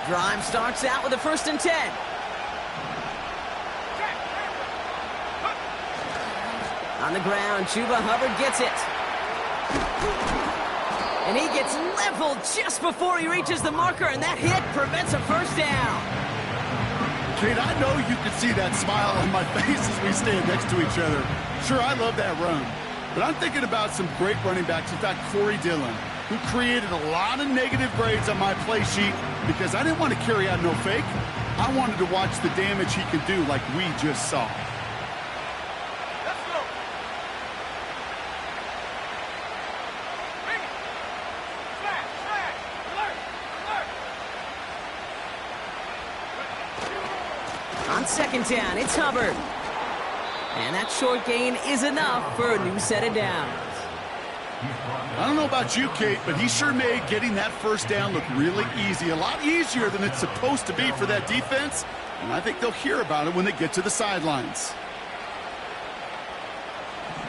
Drive starts out with a 1st and 10. On the ground, Chuba Hubbard gets it. And he gets leveled just before he reaches the marker, and that hit prevents a 1st down. Kate, I know you can see that smile on my face as we stand next to each other. Sure, I love that run. But I'm thinking about some great running backs. In fact, Corey Dillon, who created a lot of negative grades on my play sheet because I didn't want to carry out no fake. I wanted to watch the damage he could do like we just saw. Let's go. Flash, alert, alert. On 2nd down, it's Hubbard. And that short gain is enough for a new set of downs. I don't know about you, Kate, but he sure made getting that 1st down look really easy. A lot easier than it's supposed to be for that defense. And I think they'll hear about it when they get to the sidelines.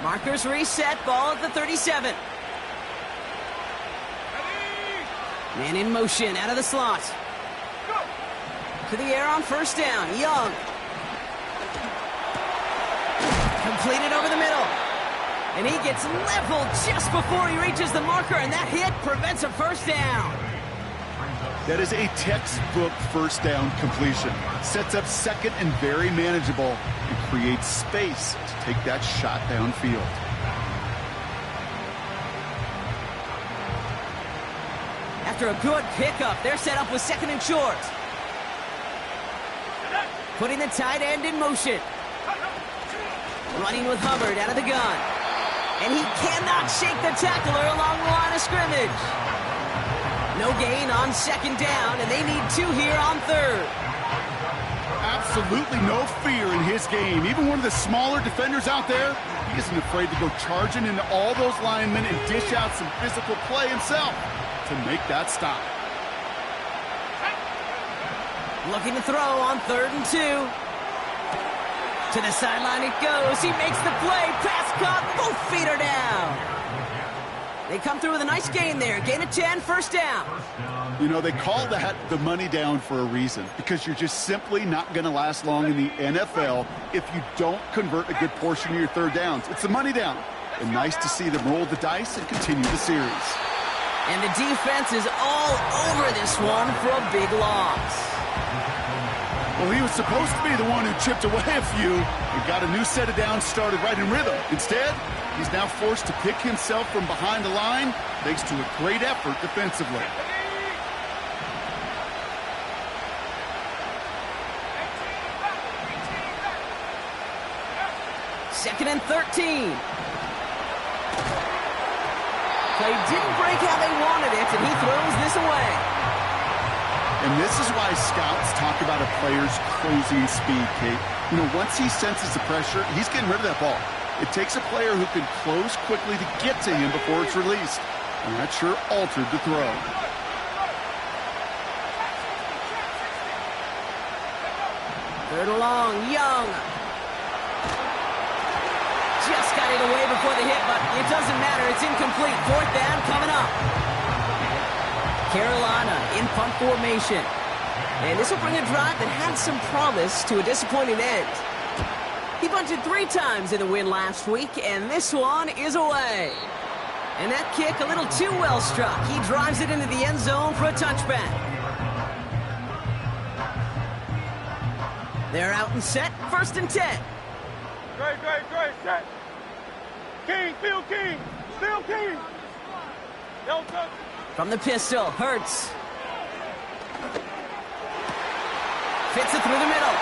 Markers reset, ball at the 37. Man in motion, out of the slot. To the air on 1st down, Young. Completed over the middle. And he gets leveled just before he reaches the marker, and that hit prevents a 1st down. That is a textbook 1st down completion. Sets up 2nd and very manageable and creates space to take that shot downfield. After a good pickup, they're set up with 2nd and short. Putting the tight end in motion. Running with Hubbard out of the gun. And he cannot shake the tackler along the line of scrimmage. No gain on 2nd down, and they need 2 here on 3rd. Absolutely no fear in his game. Even one of the smaller defenders out there, he isn't afraid to go charging into all those linemen and dish out some physical play himself to make that stop. Looking to throw on 3rd and 2. To the sideline it goes. He makes the play. Pass caught. Both feet are down. They come through with a nice gain there. Gain of 10, 1st down. You know, they call that the money down for a reason, because you're just simply not going to last long in the NFL if you don't convert a good portion of your 3rd downs. It's the money down. And nice to see them roll the dice and continue the series. And the defense is all over this one for a big loss. Well, he was supposed to be the one who chipped away a few and got a new set of downs started right in rhythm. Instead, he's now forced to pick himself from behind the line thanks to a great effort defensively. Second and 13. Play didn't break how they wanted it, and he throws this away. And this is why scouts talk about a player's closing speed, Kate. You know, once he senses the pressure, he's getting rid of that ball. It takes a player who can close quickly to get to him before it's released. And that sure altered the throw. Third and long, Young. Just got it away before the hit, but it doesn't matter. It's incomplete. 4th down coming up. Carolina in punt formation. And this will bring a drive that had some promise to a disappointing end. He bunted 3 times in the win last week, and this one is away. And that kick a little too well struck. He drives it into the end zone for a touchback. They're out and set. 1st and 10. Great, set. King, Phil King, still King. Don't touch. From the pistol, Hurts. Fits it through the middle.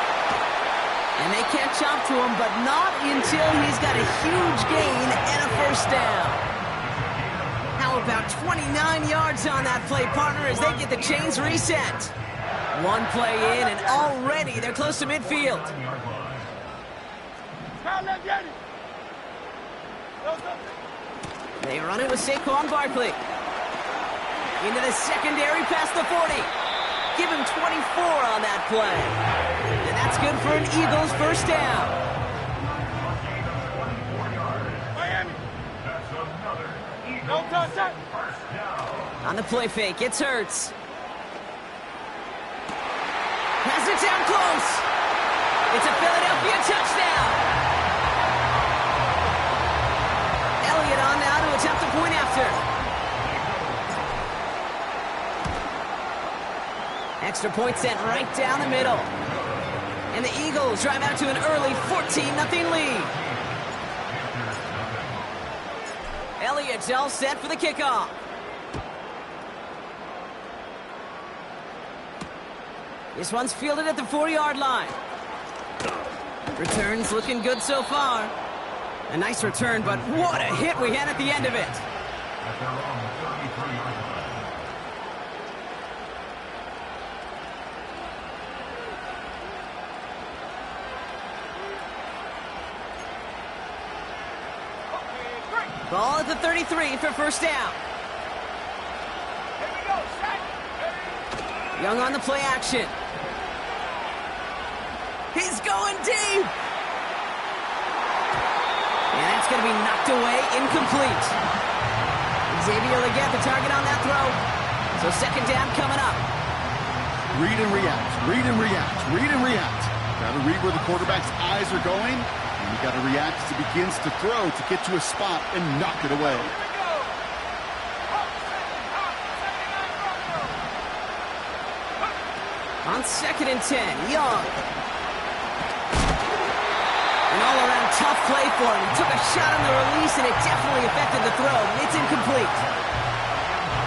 And they catch up to him, but not until he's got a huge gain and a 1st down. How about 29 yards on that play, partner, as they get the chains reset. One play in, and already they're close to midfield. They run it with Saquon Barkley. Into the secondary past the 40. Give him 24 on that play. And that's good for an Eagles 1st down. Miami. Don't touch that. On the play fake, it's Hurts. Has it down close. It's a Philadelphia touchdown. Elliott on now to attempt the point after. Extra point sent right down the middle. And the Eagles drive out to an early 14-0 lead. Elliott's all set for the kickoff. This one's fielded at the 4-yard line. Returns looking good so far. A nice return, but what a hit we had at the end of it. Ball at the 33 for first down. Here we go, set. Young on the play action. He's going deep. And that's going to be knocked away, incomplete. Xavier Legette, the target on that throw. So second down coming up. Read and react, read and react, read and react. Got to read where the quarterback's eyes are going, and you got to react as he begins to throw to get to a spot and knock it away. On 2nd and 10, Young. An all-around tough play for him. He took a shot on the release, and it definitely affected the throw. It's incomplete.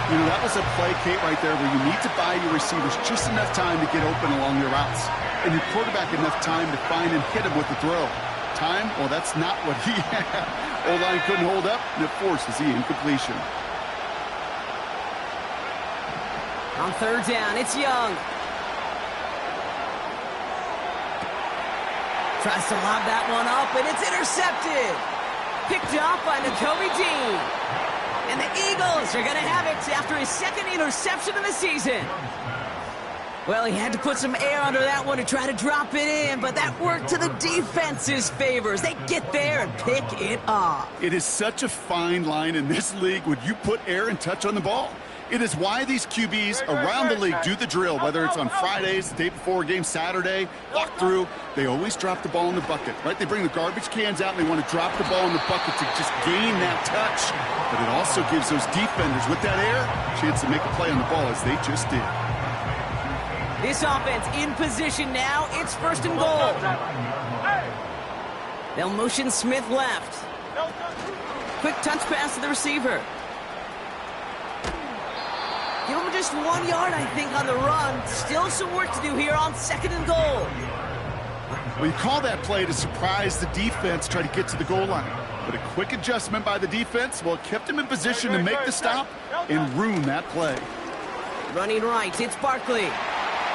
You know, that was a play, Kate, right there, where you need to buy your receivers just enough time to get open along your routes, and your quarterback enough time to find and hit him with the throw. Time? Well, that's not what he had. O-line couldn't hold up, and it forces the incompletion. On 3rd down, it's Young. Tries to lob that one up, and it's intercepted. Picked off by Nakobe Dean. And the Eagles are going to have it after his 2nd interception of the season. Well, he had to put some air under that one to try to drop it in, but that worked to the defense's favors. They get there and pick it off. It is such a fine line in this league when you put air and touch on the ball. It is why these QBs around the league do the drill, whether it's on Fridays, the day before a game, Saturday, walk through. They always drop the ball in the bucket, right? They bring the garbage cans out and they want to drop the ball in the bucket to just gain that touch. But it also gives those defenders with that air a chance to make a play on the ball as they just did. This offense in position now. It's 1st and goal. They'll motion Smith left. Quick touch pass to the receiver. Give him just 1 yard, I think, on the run. Still some work to do here on 2nd and goal. Well, you call that play to surprise the defense, try to get to the goal line. But a quick adjustment by the defense, well, it kept him in position to make the stop and ruin that play. Running right, it's Barkley.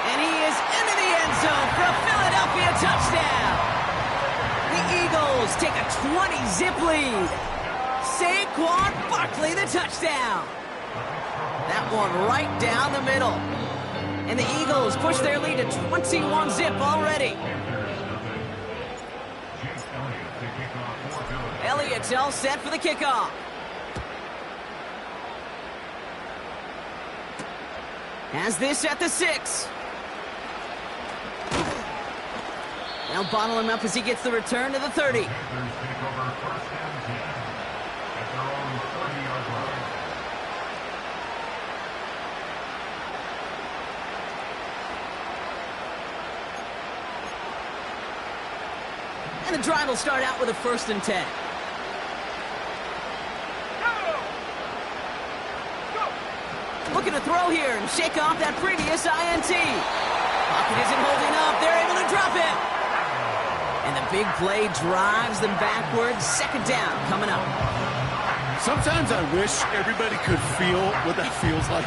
And he is into the end zone for a Philadelphia touchdown. The Eagles take a 20-zip lead. Saquon Barkley, the touchdown. That one right down the middle. And the Eagles push their lead to 21-zip already. Elliott's all set for the kickoff. Has this at the 6. They'll bottle him up as he gets the return to the 30. And the drive will start out with a 1st and 10. Looking to throw here and shake off that previous INT. Pocket isn't holding up. They're able to drop it. And the big play drives them backwards. 2nd down coming up. Sometimes I wish everybody could feel what that feels like.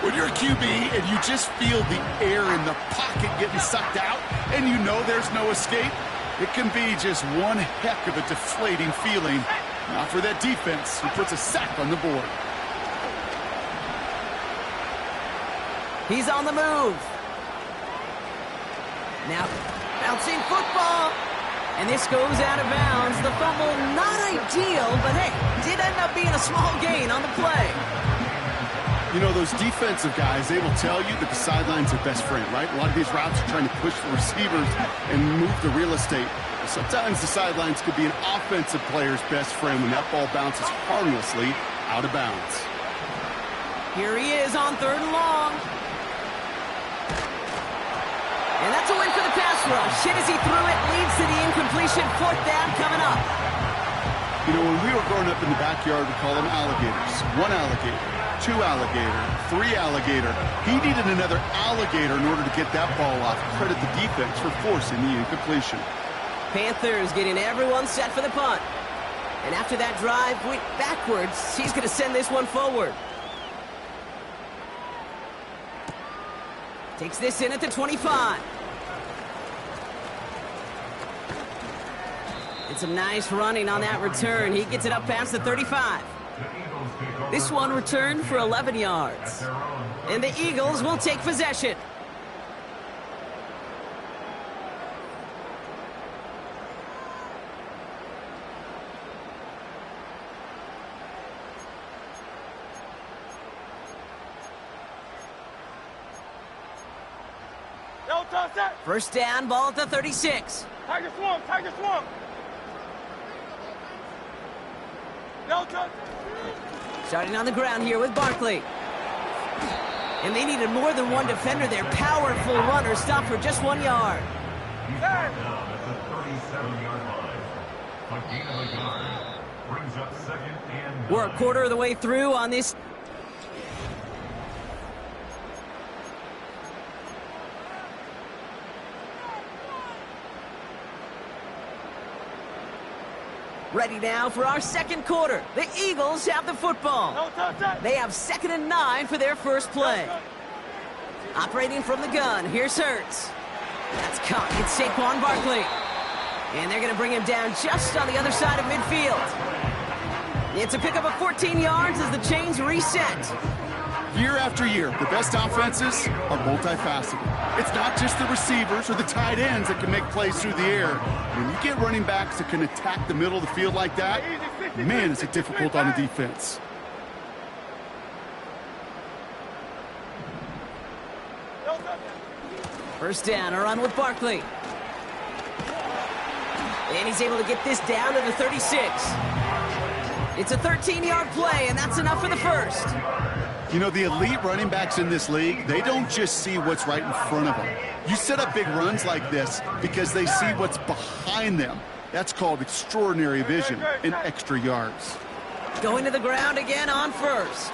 When you're a QB and you just feel the air in the pocket getting sucked out and you know there's no escape, it can be just one heck of a deflating feeling. Not for that defense who puts a sack on the board. He's on the move. Now, bouncing football. And this goes out of bounds. The fumble, not ideal, but hey, did end up being a small gain on the play. You know, those defensive guys, they will tell you that the sideline's their best friend, right? A lot of these routes are trying to push the receivers and move the real estate. Sometimes the sidelines could be an offensive player's best friend when that ball bounces harmlessly out of bounds. Here he is on 3rd and long. And that's a win for the pass rush. Hit as he threw it, leads to the incompletion. 4th down coming up. You know, when we were growing up in the backyard, we call them alligators. 1 alligator, 2 alligator, 3 alligator. He needed another alligator in order to get that ball off. Credit the defense for forcing the incompletion. Panthers getting everyone set for the punt. And after that drive went backwards, he's going to send this one forward. Takes this in at the 25. And some nice running on that return. He gets it up past the 35. This one returned for 11 yards. And the Eagles will take possession. First down, ball at the 36. Tiger swamp, Tiger swamp. No touch. Starting on the ground here with Barkley. And they needed more than one defender there. Powerful runner, stopped for just 1 yard. He's down at the 37-yard line. A gain of a yard brings up 2nd and 9. We're a quarter of the way through on this. Ready now for our 2nd quarter. The Eagles have the football. No touch. They have 2nd and 9 for their first play. Operating from the gun, here's Hurts. That's caught. It's Saquon Barkley. And they're going to bring him down just on the other side of midfield. It's a pickup of 14 yards as the chains reset. Year after year, the best offenses are multifaceted. It's not just the receivers or the tight ends that can make plays through the air. When you get running backs that can attack the middle of the field like that, man, is it difficult on the defense. First down, a run with Barkley. And he's able to get this down to the 36. It's a 13-yard play, and that's enough for the first. You know, the elite running backs in this league, they don't just see what's right in front of them. You set up big runs like this because they see what's behind them. That's called extraordinary vision and extra yards. Going to the ground again on first.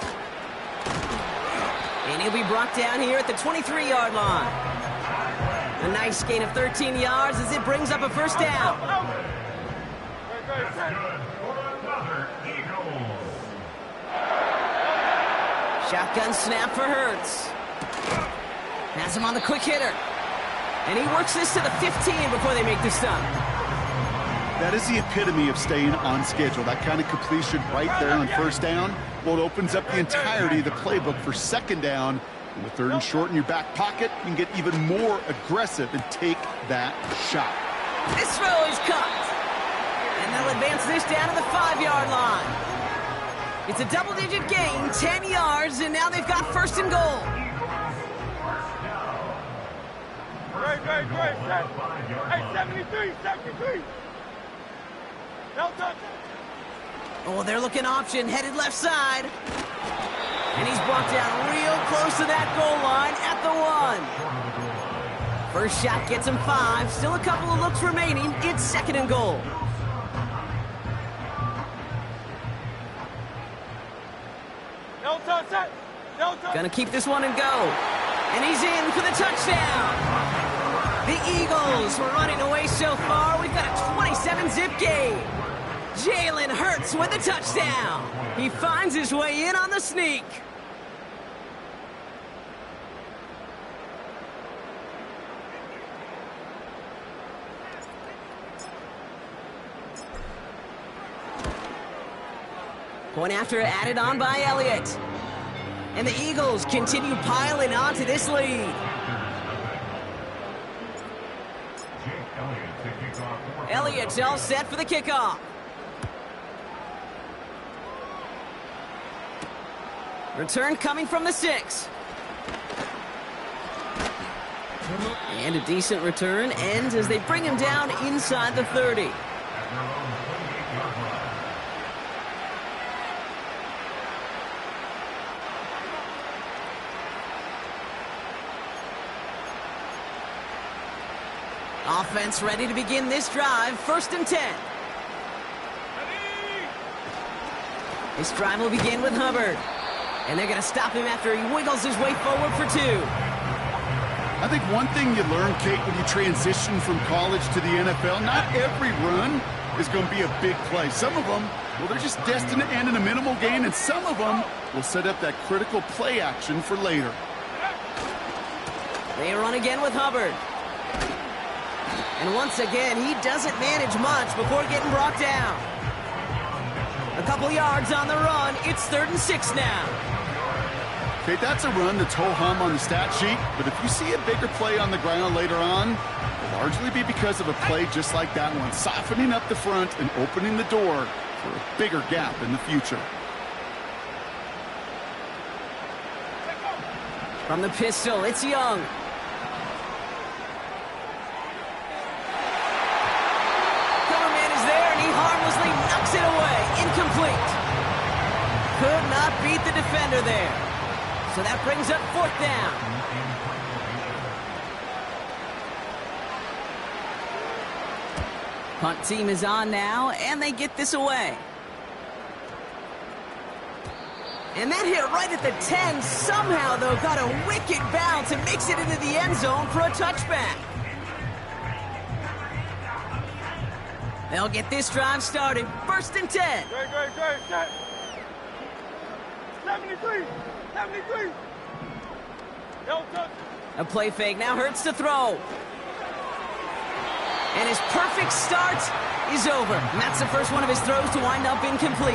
And he'll be brought down here at the 23-yard line. A nice gain of 13 yards as it brings up a first down. Shotgun snap for Hurts. Has him on the quick hitter. And he works this to the 15 before they make the stop. That is the epitome of staying on schedule. That kind of completion right there on first down. Well, it opens up the entirety of the playbook for 2nd down. And with 3rd and short in your back pocket, you can get even more aggressive and take that shot. This throw is cut. And they'll advance this down to the 5-yard line. It's a double-digit gain, 10 yards, and now they've got 1st and goal. Great. Hey, 73. No touch. Oh, they're looking option, headed left side. And he's brought down real close to that goal line at the 1. First shot gets him 5. Still a couple of looks remaining. It's 2nd and goal. No touch. Gonna keep this one and go. And he's in for the touchdown. The Eagles were running away so far. We've got a 27-zip gain. Jalen Hurts with the touchdown. He finds his way in on the sneak. Point after added on by Elliott. And the Eagles continue piling on to this lead. Elliott's all set for the kickoff. Return coming from the 6. And a decent return ends as they bring him down inside the 30. Offense ready to begin this drive. 1st and 10. This drive will begin with Hubbard. And they're going to stop him after he wiggles his way forward for 2. I think one thing you learn, Kate, when you transition from college to the NFL, not every run is going to be a big play. Some of them, well, they're just destined to end in a minimal gain, and some of them will set up that critical play action for later. They run again with Hubbard. And once again, he doesn't manage much before getting brought down. A couple yards on the run. It's 3rd and 6 now. Okay, that's a run that's ho-hum on the stat sheet, but if you see a bigger play on the ground later on, it'll largely be because of a play just like that one, softening up the front and opening the door for a bigger gap in the future. From the pistol, it's Young. Cover man is there, and he harmlessly knocks it away. Incomplete. Could not beat the defender there. So that brings up 4th down. Punt team is on now, and they get this away. And that hit right at the 10. Somehow, though, got a wicked bounce and makes it into the end zone for a touchback. They'll get this drive started. 1st and 10. Great, set. 73. 73. No touch. A play fake now Hurts to throw. And his perfect start is over. And that's the first one of his throws to wind up incomplete.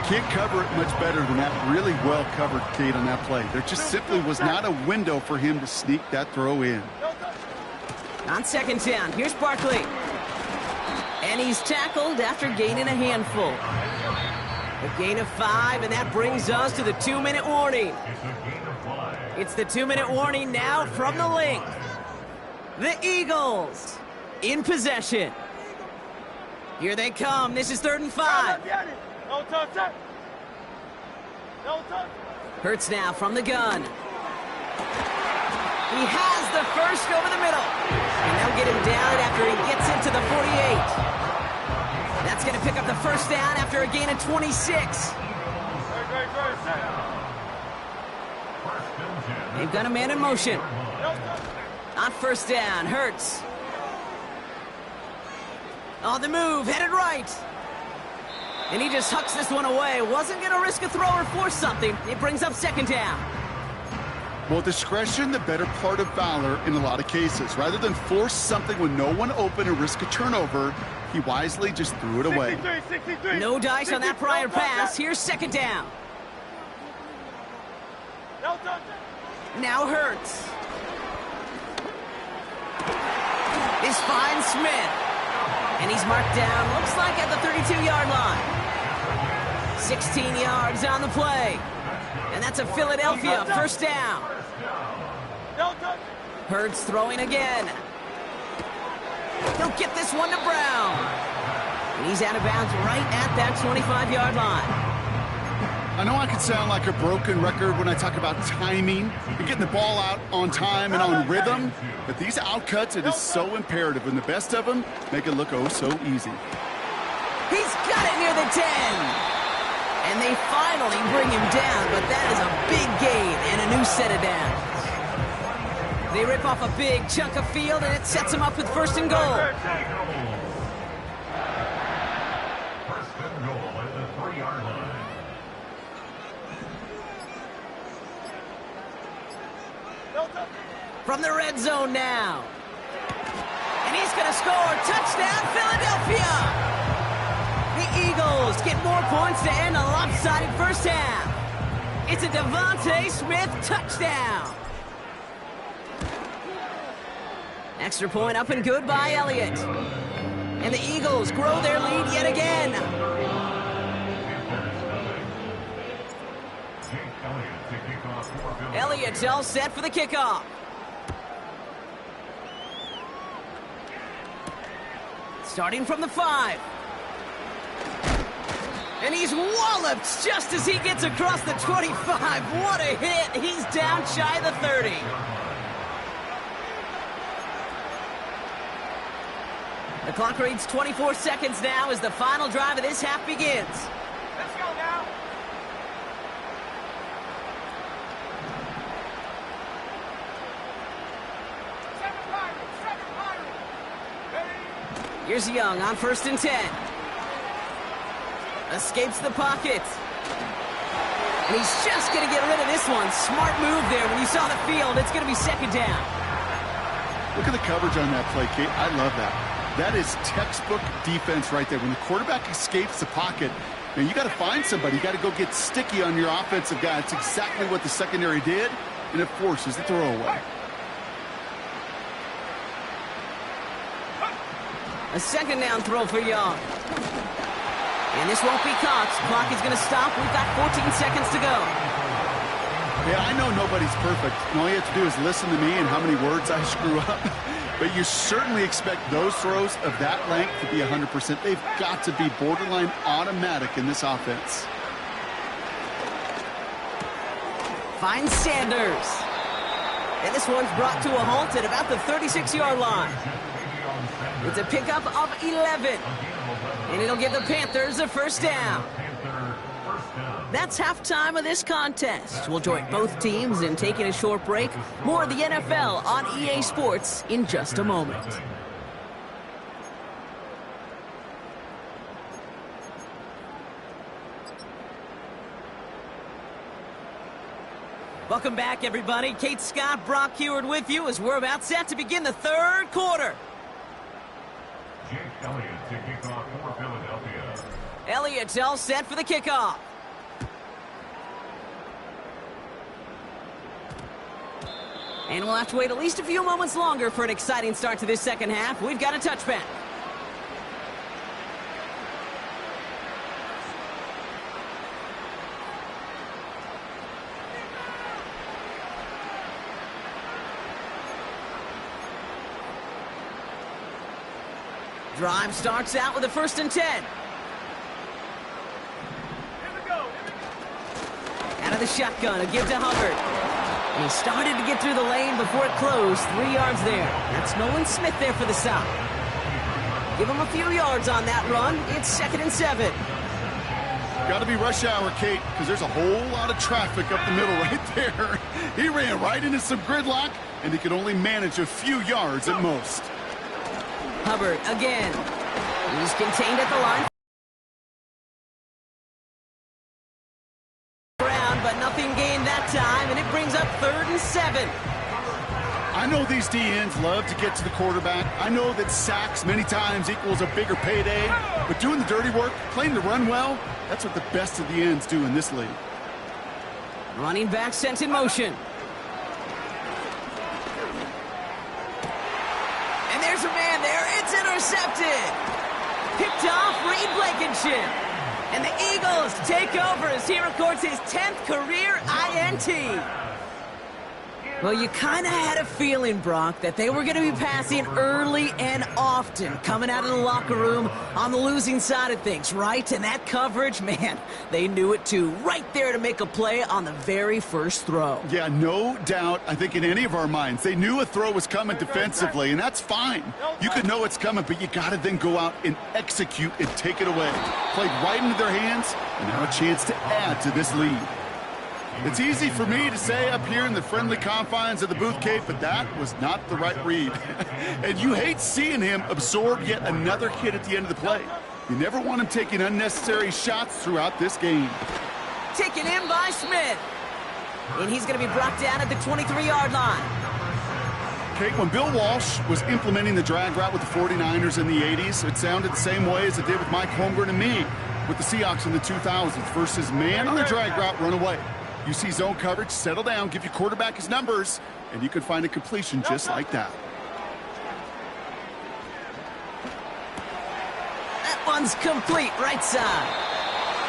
Can't cover it much better than that. Really well covered, Kate, on that play. There just simply was not a window for him to sneak that throw in. On 2nd down, here's Barkley. And he's tackled after gaining a handful. A gain of 5, and that brings us to the 2-minute warning. It's the 2-minute warning now from the link. The Eagles in possession. Here they come. This is 3rd and 5. No touch. No touch. Hurts now from the gun. He has the first over the middle. And they'll get him down after he gets into the 48. That's going to pick up the 1st down after a gain of 26. They've got a man in motion. On 1st down, Hurts. On the move, headed right. And he just hucks this one away. Wasn't going to risk a throw or force something. It brings up 2nd down. Well, discretion, the better part of valor in a lot of cases. Rather than force something with no one open and risk a turnover, he wisely just threw it away. 63. No dice on that prior pass. Here's 2nd down. No touch. Now Hurts. This finds Smith. And he's marked down, looks like at the 32-yard line. 16 yards on the play. And that's a Philadelphia 1st down. No touch. Hurts throwing again. He'll get this one to Brown. And he's out of bounds right at that 25-yard line. I know I could sound like a broken record when I talk about timing and getting the ball out on time and on rhythm, but these outcuts, it is so imperative, and the best of them make it look oh so easy. He's got it near the 10. And they finally bring him down, but that is a big gain and a new set of downs. They rip off a big chunk of field, and it sets him up with 1st and goal. 1st and goal at the 3-yard line. From the red zone now. And he's going to score. Touchdown, Philadelphia! The Eagles get more points to end a lopsided 1st half. It's a Devontae Smith touchdown. Extra point up and good by Elliott. And the Eagles grow their lead yet again. for Philadelphia. Elliott's all set for the kickoff. Starting from the 5. And he's walloped just as he gets across the 25. What a hit. He's down shy of the 30. The clock reads 24 seconds now as the final drive of this half begins. Let's go now. Seven Pirates. Ready? Here's Young on 1st and 10. Escapes the pocket. And he's just going to get rid of this one. Smart move there. When you saw the field, it's going to be 2nd down. Look at the coverage on that play, Kate. I love that. That is textbook defense right there. When the quarterback escapes the pocket, man, you got to find somebody. You got to go get sticky on your offensive guy. It's exactly what the secondary did, and it forces the throwaway. A 2nd down throw for Young. And this won't be caught. Clock is going to stop. We've got 14 seconds to go. Yeah, I know nobody's perfect. And all you have to do is listen to me and how many words I screw up. But you certainly expect those throws of that length to be 100%. They've got to be borderline automatic in this offense. Finds Sanders. And this one's brought to a halt at about the 36-yard line. It's a pickup of 11. And it'll give the Panthers a 1st down. That's halftime of this contest. We'll join both teams in taking a short break. More of the NFL on EA Sports in just a moment. Welcome back, everybody. Kate Scott, Brock Heward with you as we're about set to begin the 3rd quarter. Jake Elliott to kick off for Philadelphia. Elliott's all set for the kickoff. And we'll have to wait at least a few moments longer for an exciting start to this 2nd half. We've got a touchback. Drive starts out with a 1st and 10. Here we go. Out of the shotgun, a give to Hubbard. And he started to get through the lane before it closed. 3 yards there. That's Nolan Smith there for the stop. Give him a few yards on that run. It's 2nd and 7. Got to be rush hour, Kate, because there's a whole lot of traffic up the middle right there. He ran right into some gridlock, and he could only manage a few yards at most. Hubbard again. He's contained at the line. But nothing gained that time, and it brings up 3rd and 7. I know these DNs love to get to the quarterback. I know that sacks many times equals a bigger payday, but doing the dirty work, playing the run well, that's what the best of the ends do in this league. Running back sent in motion. And there's a man there. It's intercepted. Picked off Reed Blankenship. And the Eagles take over as he records his 10th career INT. Well, you kind of had a feeling, Brock, that they were going to be passing early and often, coming out of the locker room on the losing side of things, right? And that coverage, man, they knew it too. Right there to make a play on the very first throw. Yeah, no doubt. I think in any of our minds, they knew a throw was coming defensively, and that's fine. You could know it's coming, but you got to then go out and execute and take it away. Played right into their hands, and now a chance to add to this lead. It's easy for me to say up here in the friendly confines of the booth, Kate, but that was not the right read. And you hate seeing him absorb yet another hit at the end of the play. You never want him taking unnecessary shots throughout this game. Taken in by Smith. And he's going to be brought down at the 23-yard line. Kate, when Bill Walsh was implementing the drag route with the 49ers in the 80s, it sounded the same way as it did with Mike Holmgren and me with the Seahawks in the 2000s versus man on the drag route, run away. You see zone coverage, settle down, give your quarterback his numbers, and you can find a completion just like that. That one's complete, right side.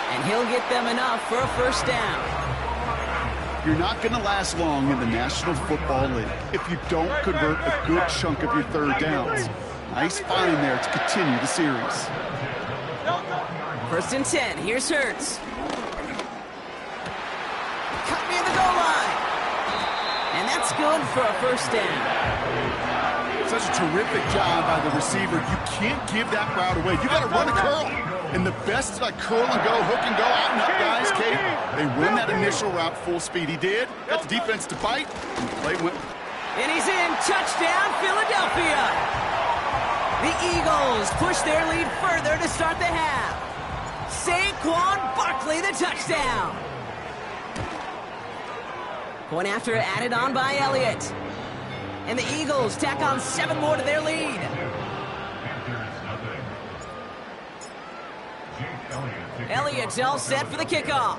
And he'll get them enough for a first down. You're not going to last long in the National Football League if you don't convert a good chunk of your third downs. Nice find there to continue the series. 1st and 10. Here's Hurts. Cut near the goal line. And that's good for a 1st down. Such a terrific job by the receiver. You can't give that route away. You got to run a curl. And the best like curl and go, hook and go, out and up, guys, Kate. They run that initial route full speed. He did. Got the defense to bite. And the play went. And he's in. Touchdown, Philadelphia. The Eagles push their lead further to start the half. Saquon Barkley, the touchdown. Point after added on by Elliott. And the Eagles tack on 7 more to their lead. Elliott's all set for the kickoff.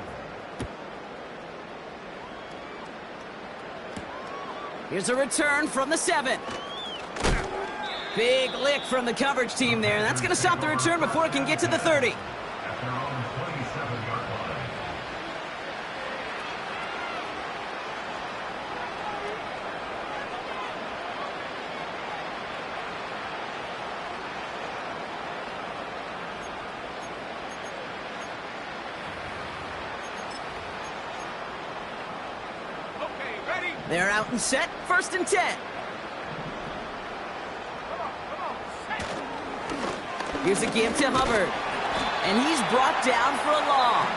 Here's a return from the 7. Big lick from the coverage team there. That's going to stop the return before it can get to the 30. They're out and set. 1st and 10. Here's a give to Hubbard. And he's brought down for a loss.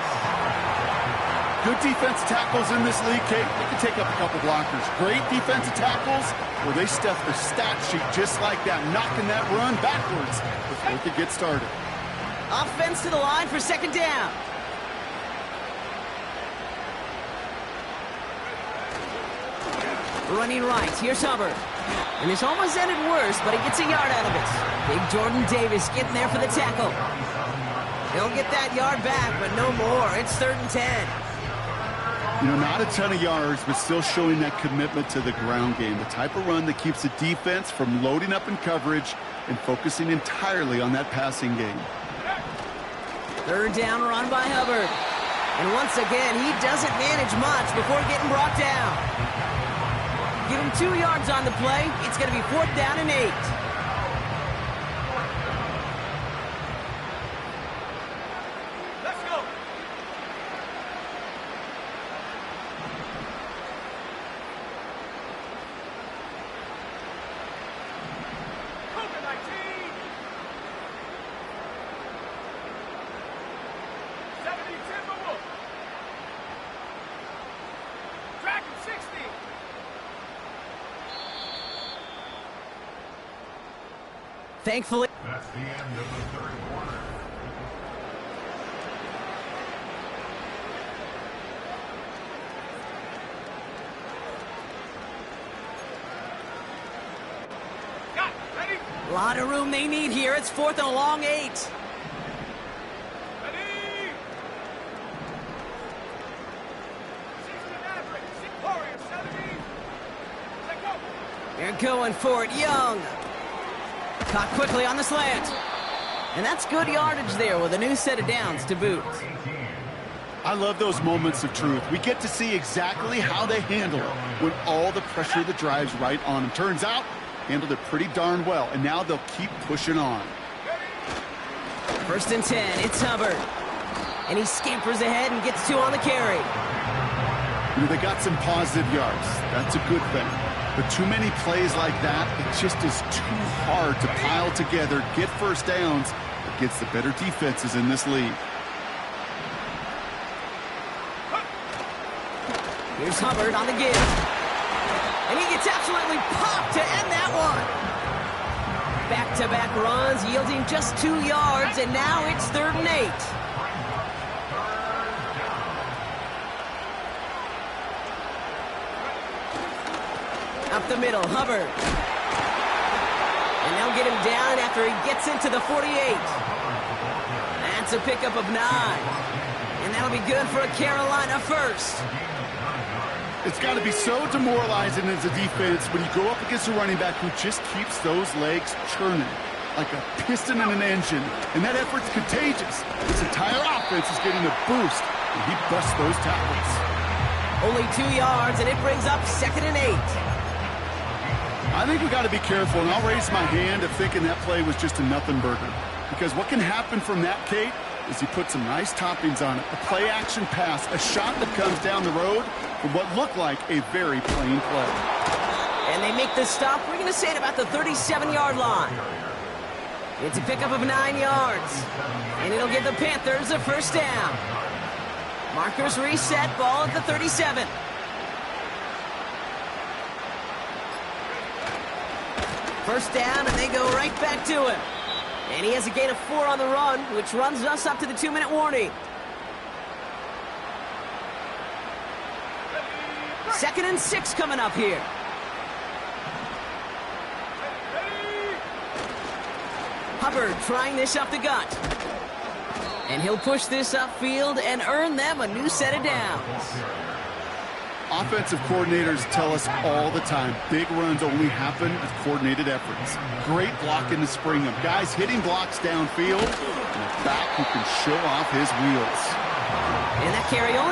Good defensive tackles in this league, Kate. They can take up a couple blockers. Great defensive tackles, well, they stuff the stat sheet just like that, knocking that run backwards before it could get started. Offense to the line for 2nd down. Running right, here's Hubbard. And this almost ended worse, but he gets a yard out of it. Big Jordan Davis getting there for the tackle. He'll get that yard back, but no more. It's 3rd and 10. You know, not a ton of yards, but still showing that commitment to the ground game. The type of run that keeps the defense from loading up in coverage and focusing entirely on that passing game. 3rd down run by Hubbard. And once again, he doesn't manage much before getting brought down. Give him 2 yards on the play. It's going to be 4th down and 8. Let's go. COVID-19. 70 Timberwolves. Dragon 60. Thankfully. That's the end of the 3rd quarter. Got it. Ready? A lot of room they need here. It's 4th and a long 8. Ready? Warrior 70. Let go. They're going for it. Young. Caught quickly on the slant. And that's good yardage there with a new set of downs to boot. I love those moments of truth. We get to see exactly how they handle it when all the pressure of the drive's right on them. Turns out, handled it pretty darn well, and now they'll keep pushing on. 1st and 10, it's Hubbard. And he scampers ahead and gets 2 on the carry. You know, they got some positive yards. That's a good thing. But too many plays like that, it just is too hard to pile together, get 1st downs against the better defenses in this league. Here's Hubbard on the give. And he gets absolutely popped to end that one. Back-to-back runs yielding just 2 yards, and now it's 3rd and 8. Up the middle, Hubbard. And they'll get him down after he gets into the 48. That's a pickup of 9. And that'll be good for a Carolina 1st. It's got to be so demoralizing as a defense when you go up against a running back who just keeps those legs churning like a piston in an engine. And that effort's contagious. This entire offense is getting a boost, and he busts those tackles. Only 2 yards, and it brings up 2nd and 8. I think we got to be careful, and I'll raise my hand of thinking that play was just a nothing burger. Because what can happen from that, Kate, is you put some nice toppings on it. A play-action pass, a shot that comes down the road from what looked like a very plain play. And they make the stop. We're going to say it about the 37-yard line. It's a pickup of 9 yards. And it'll give the Panthers a first down. Markers reset, ball at the 37. First down, and they go right back to him. And he has a gain of 4 on the run, which runs us up to the 2-minute warning. 2nd and 6 coming up here. Hubbard trying this up the gut. And he'll push this upfield and earn them a new set of downs. Offensive coordinators tell us all the time, big runs only happen with coordinated efforts. Great block in the spring of guys hitting blocks downfield, and a back who can show off his wheels. And that carry only